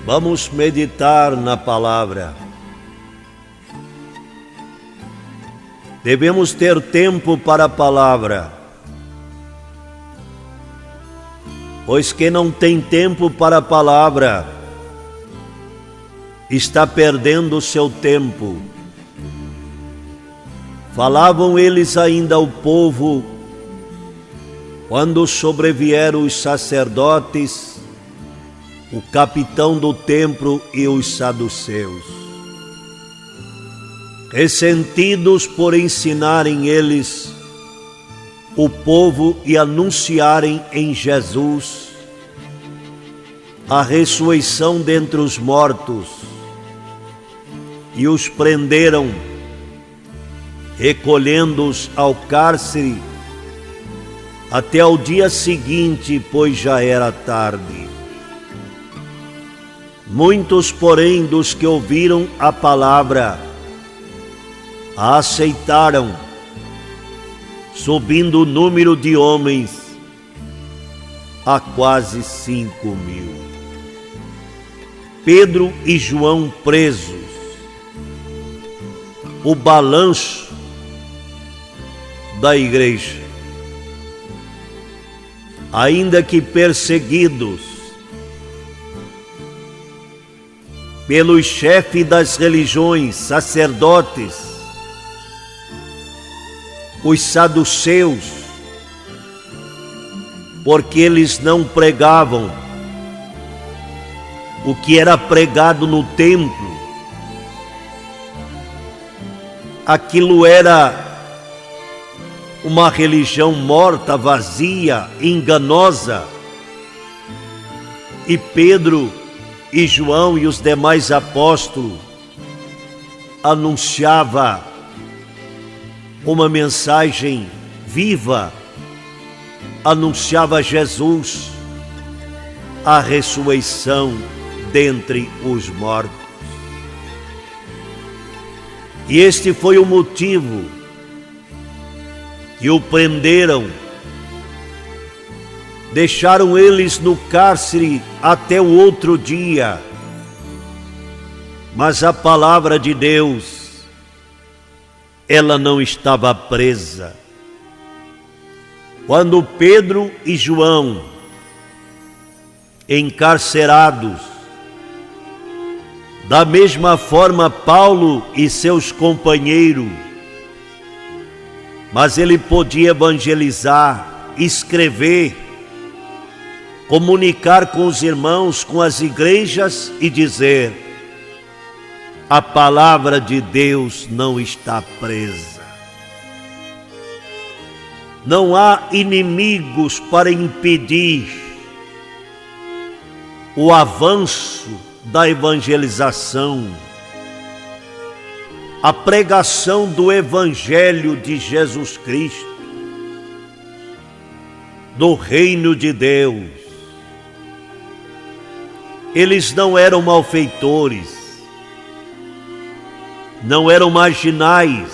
Vamos meditar na palavra. Devemos ter tempo para a palavra, pois quem não tem tempo para a palavra está perdendo o seu tempo. Falavam eles ainda ao povo quando sobrevieram os sacerdotes, o capitão do templo e os saduceus, ressentidos por ensinarem eles o povo e anunciarem em Jesus a ressurreição dentre os mortos, e os prenderam, recolhendo-os ao cárcere até ao dia seguinte, pois já era tarde. Muitos, porém, dos que ouviram a palavra a aceitaram, subindo o número de homens a quase 5.000. Pedro e João presos. O balanço da igreja. Ainda que perseguidos pelos chefes das religiões, sacerdotes, os saduceus, porque eles não pregavam o que era pregado no templo. Aquilo era uma religião morta, vazia, enganosa. E Pedro e João e os demais apóstolos anunciavam uma mensagem viva, anunciava Jesus, a ressurreição dentre os mortos. E este foi o motivo que o prenderam, deixaram eles no cárcere até o outro dia. Mas a palavra de Deus, ela não estava presa. Quando Pedro e João, encarcerados, da mesma forma Paulo e seus companheiros, mas ele podia evangelizar, escrever, comunicar com os irmãos, com as igrejas e dizer: a palavra de Deus não está presa. Não há inimigos para impedir o avanço da evangelização, a pregação do Evangelho de Jesus Cristo, do reino de Deus. Eles não eram malfeitores, não eram marginais.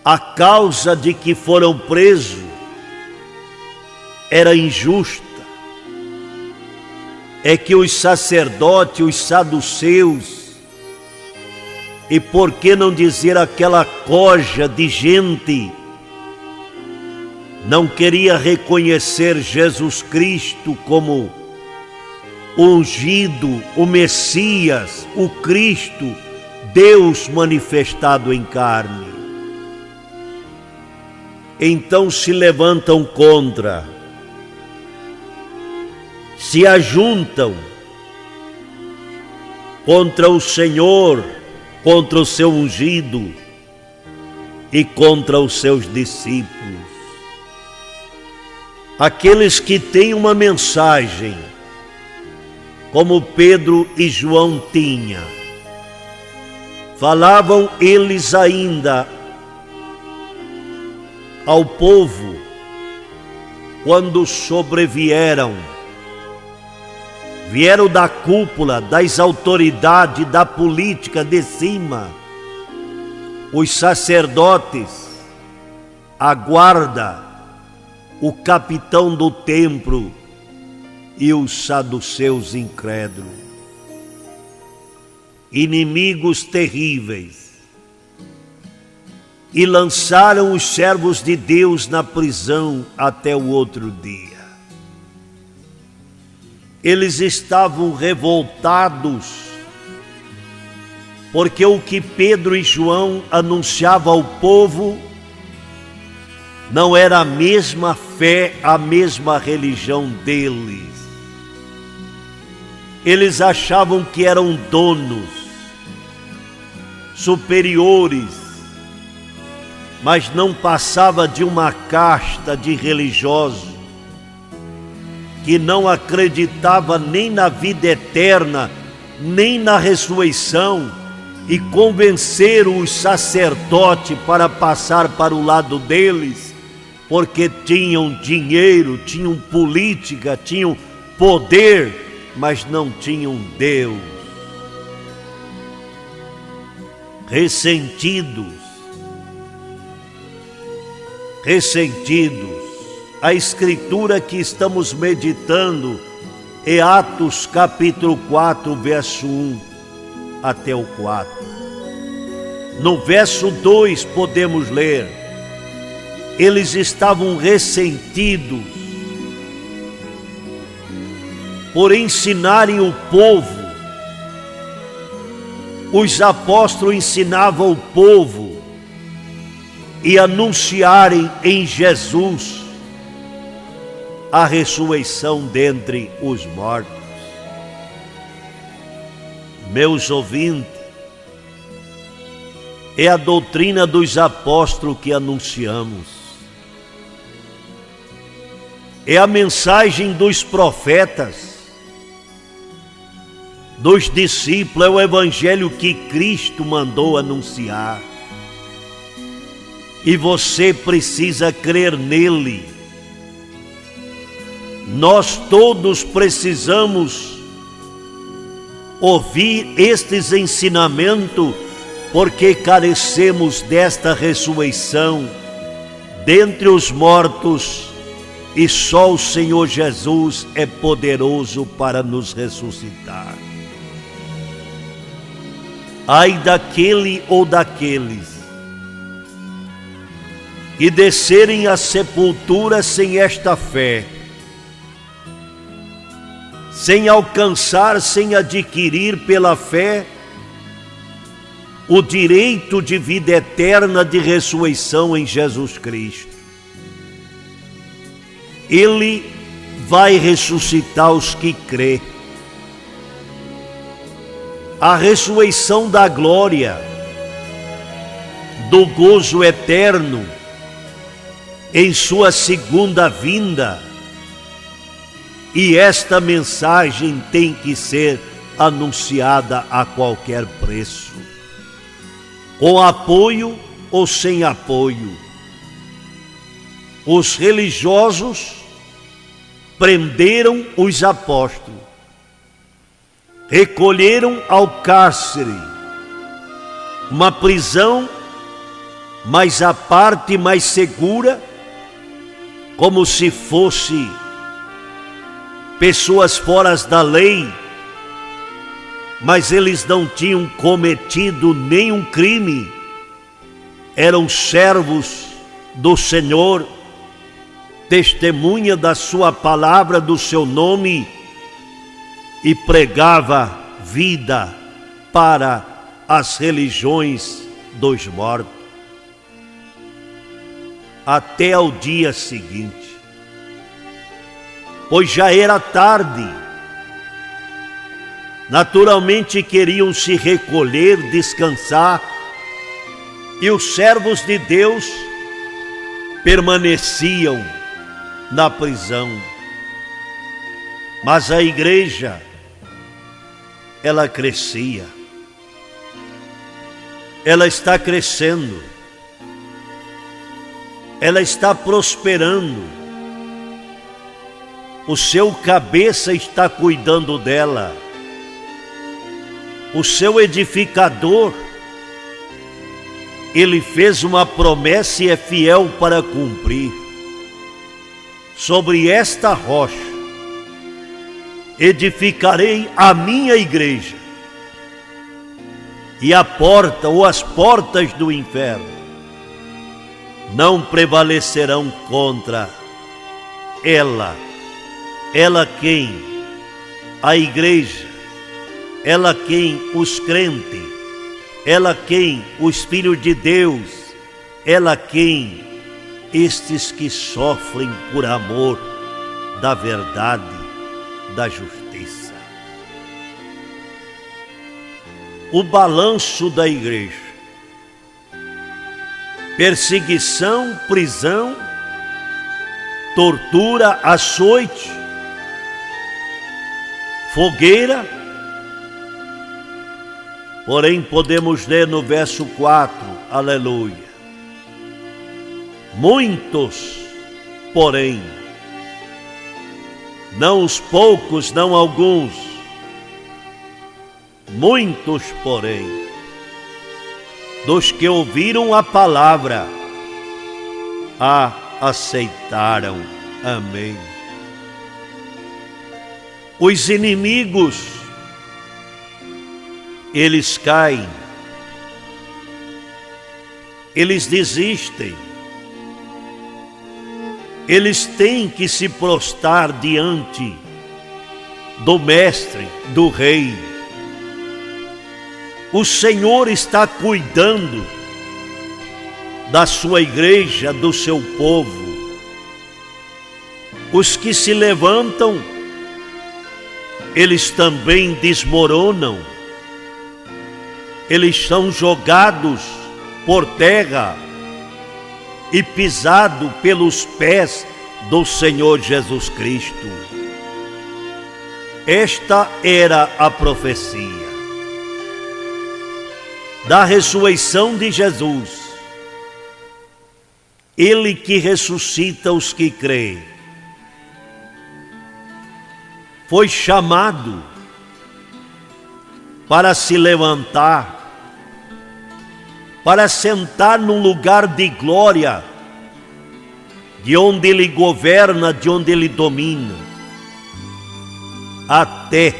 A causa de que foram presos era injusta. É que os sacerdotes, os saduceus, e por que não dizer aquela coja de gente, não queria reconhecer Jesus Cristo como o ungido, o Messias, o Cristo, Deus manifestado em carne. Então se levantam contra, se ajuntam contra o Senhor, contra o seu ungido e contra os seus discípulos. Aqueles que têm uma mensagem, como Pedro e João tinham. Falavam eles ainda ao povo quando sobrevieram. Vieram da cúpula, das autoridades, da política de cima, os sacerdotes, a guarda, o capitão do templo e os saduceus incrédulos, inimigos terríveis, e lançaram os servos de Deus na prisão até o outro dia. Eles estavam revoltados, porque o que Pedro e João anunciavam ao povo não era a mesma fé, a mesma religião deles. Eles achavam que eram donos, superiores, mas não passava de uma casta de religiosos que não acreditava nem na vida eterna, nem na ressurreição, e convenceram os sacerdotes para passar para o lado deles, porque tinham dinheiro, tinham política, tinham poder, mas não tinham Deus. Ressentidos. A escritura que estamos meditando é Atos capítulo 4, verso 1 até o 4. No verso 2 podemos ler: eles estavam ressentidos por ensinarem o povo. Os apóstolos ensinavam o povo e anunciarem em Jesus a ressurreição dentre os mortos. Meus ouvintes, é a doutrina dos apóstolos que anunciamos. É a mensagem dos profetas, dos discípulos, é o evangelho que Cristo mandou anunciar. E você precisa crer nele. Nós todos precisamos ouvir estes ensinamentos, porque carecemos desta ressurreição dentre os mortos, e só o Senhor Jesus é poderoso para nos ressuscitar. Ai daquele ou daqueles que descerem à sepultura sem esta fé, sem alcançar, sem adquirir pela fé o direito de vida eterna, de ressurreição em Jesus Cristo. Ele vai ressuscitar os que crê. A ressurreição da glória, do gozo eterno, em sua segunda vinda. E esta mensagem tem que ser anunciada a qualquer preço, com apoio ou sem apoio. Os religiosos prenderam os apóstolos, recolheram ao cárcere, uma prisão mais à parte, mais segura, como se fosse pessoas fora da lei, mas eles não tinham cometido nenhum crime, eram servos do Senhor, testemunha da sua palavra, do seu nome, e pregava vida para as religiões dos mortos. Até ao dia seguinte, pois já era tarde. Naturalmente queriam se recolher, descansar, e os servos de Deus permaneciam na prisão. Mas a igreja, ela crescia, ela está crescendo, ela está prosperando. O seu cabeça está cuidando dela. O seu edificador, ele fez uma promessa e é fiel para cumprir. Sobre esta rocha edificarei a minha igreja, e a porta ou as portas do inferno não prevalecerão contra ela. Ela quem? A igreja. Ela quem? Os crentes. Ela quem? Os filhos de Deus. Ela quem? Estes que sofrem por amor da verdade, da justiça. O balanço da igreja: perseguição, prisão, tortura, açoite, fogueira. Porém, podemos ler no verso 4, aleluia: muitos, porém, não os poucos, não alguns, muitos, porém, dos que ouviram a palavra, a aceitaram. Amém. Os inimigos, eles caem, eles desistem, eles têm que se prostrar diante do Mestre, do Rei. O Senhor está cuidando da sua igreja, do seu povo. Os que se levantam, eles também desmoronam. Eles são jogados por terra e pisados pelos pés do Senhor Jesus Cristo. Esta era a profecia da ressurreição de Jesus. Ele que ressuscita os que creem. Foi chamado para se levantar, para sentar num lugar de glória, de onde ele governa, de onde ele domina, até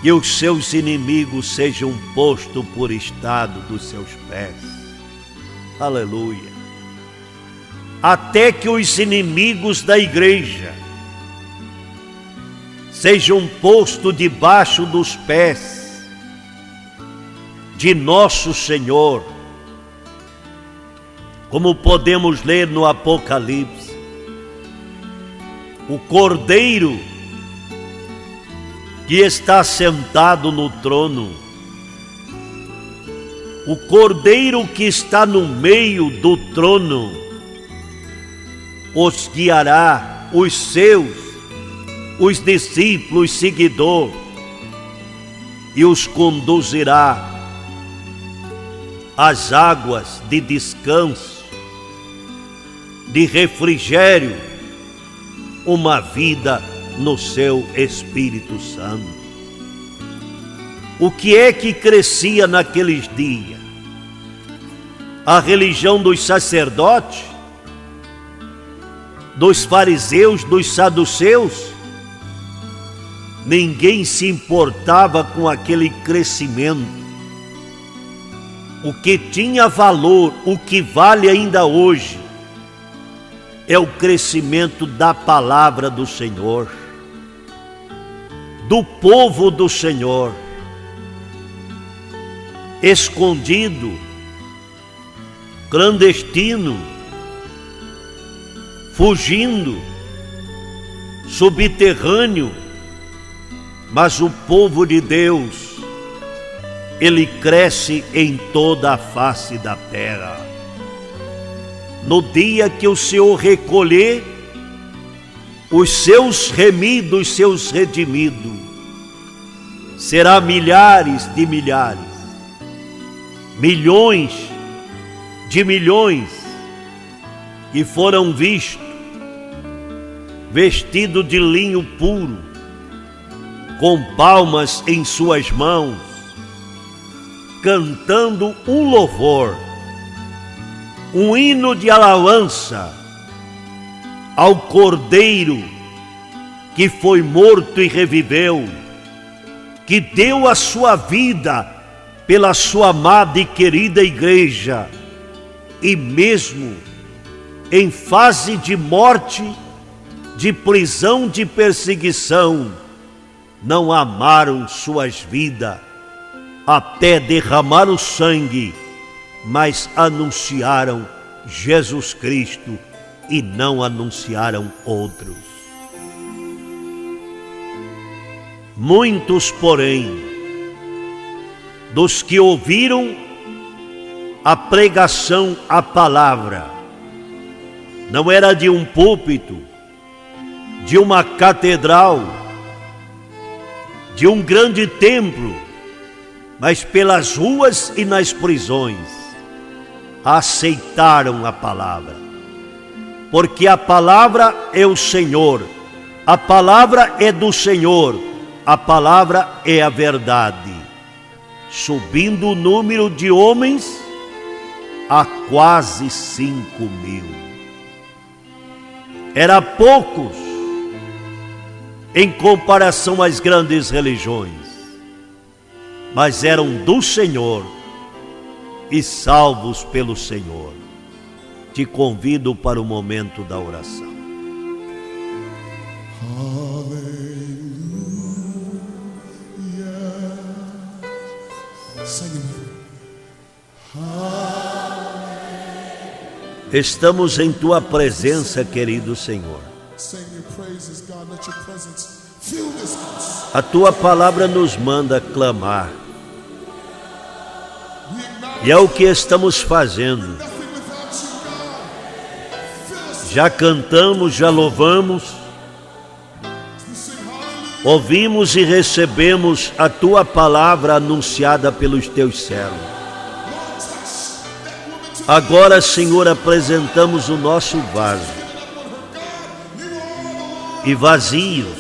que os seus inimigos sejam postos por estado dos seus pés. Aleluia. Até que os inimigos da igreja sejam postos debaixo dos pés de nosso Senhor. Como podemos ler no Apocalipse, o Cordeiro que está sentado no trono, o Cordeiro que está no meio do trono, os guiará, os seus, os discípulos, seguidores, e os conduzirá às águas de descanso, de refrigério, uma vida no seu Espírito Santo. O que é que crescia naqueles dias? A religião dos sacerdotes, dos fariseus, dos saduceus? Ninguém se importava com aquele crescimento. O que tinha valor, o que vale ainda hoje, é o crescimento da palavra do Senhor, do povo do Senhor, escondido, clandestino, fugindo, subterrâneo, mas o povo de Deus, ele cresce em toda a face da terra. No dia que o Senhor recolher os seus remidos, seus redimidos, será milhares de milhares, milhões de milhões, que foram vistos, vestidos de linho puro, com palmas em suas mãos, cantando um louvor, um hino de alabança ao Cordeiro que foi morto e reviveu, que deu a sua vida pela sua amada e querida igreja, e mesmo em fase de morte, de prisão, de perseguição, não amaram suas vidas até derramar o sangue, mas anunciaram Jesus Cristo e não anunciaram outros. Muitos, porém, dos que ouviram a pregação, a palavra, não era de um púlpito, de uma catedral, de um grande templo, mas pelas ruas e nas prisões, aceitaram a palavra. Porque a palavra é o Senhor, a palavra é do Senhor, a palavra é a verdade. Subindo o número de homens a quase 5.000. Era poucos em comparação às grandes religiões, mas eram do Senhor e salvos pelo Senhor. Te convido para o momento da oração. Estamos em Tua presença, querido Senhor. A Tua palavra nos manda clamar. E é o que estamos fazendo. Já cantamos, já louvamos, ouvimos e recebemos a Tua palavra anunciada pelos Teus servos. Agora, Senhor, apresentamos o nosso vaso, e vazios,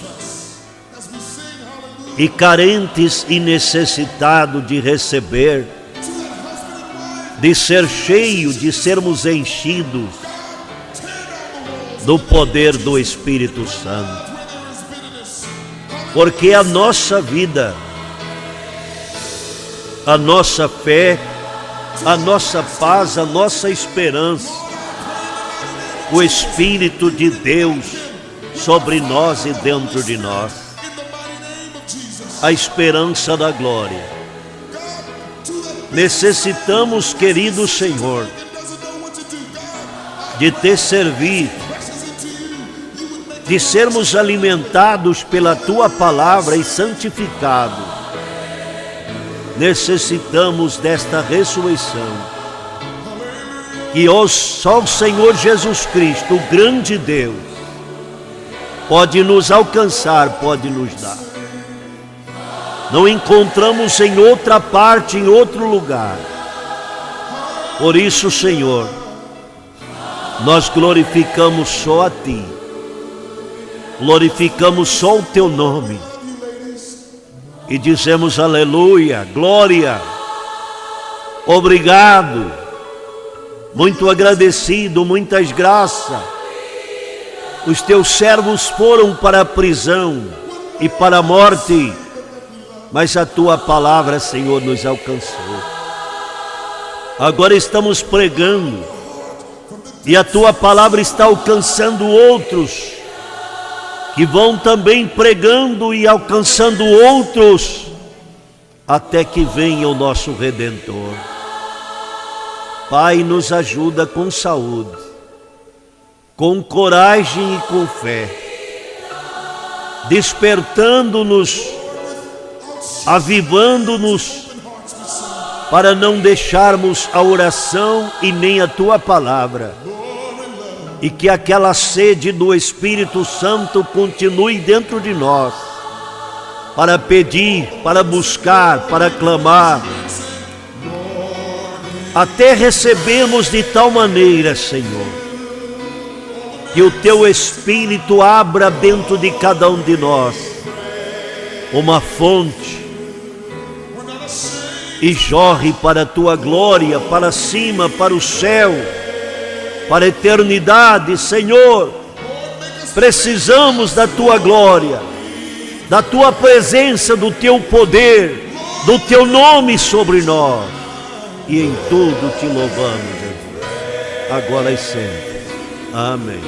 e carentes e necessitados de receber, de ser cheio, de sermos enchidos do poder do Espírito Santo. Porque a nossa vida, a nossa fé, a nossa paz, a nossa esperança, o Espírito de Deus sobre nós e dentro de nós, a esperança da glória. Necessitamos, querido Senhor, de Te servir, de sermos alimentados pela Tua palavra e santificados. Necessitamos desta ressurreição, que só o Senhor Jesus Cristo, o grande Deus, pode nos alcançar, pode nos dar. Não encontramos em outra parte, em outro lugar. Por isso, Senhor, nós glorificamos só a Ti, glorificamos só o Teu nome, e dizemos aleluia, glória, obrigado, muito agradecido, muitas graças. Os Teus servos foram para a prisão e para a morte, mas a Tua palavra, Senhor, nos alcançou. Agora estamos pregando, e a Tua palavra está alcançando outros, que vão também pregando e alcançando outros, até que venha o nosso Redentor. Pai, nos ajuda com saúde, com coragem e com fé, despertando-nos, avivando-nos, para não deixarmos a oração e nem a Tua palavra, e que aquela sede do Espírito Santo continue dentro de nós, para pedir, para buscar, para clamar, até recebemos de tal maneira, Senhor, que o Teu Espírito abra dentro de cada um de nós uma fonte e jorre para a Tua glória, para cima, para o céu, para a eternidade. Senhor, Precisamos da tua glória, da tua presença, do teu poder, do teu nome sobre nós. E em tudo te louvamos, Jesus, agora e sempre. Amém.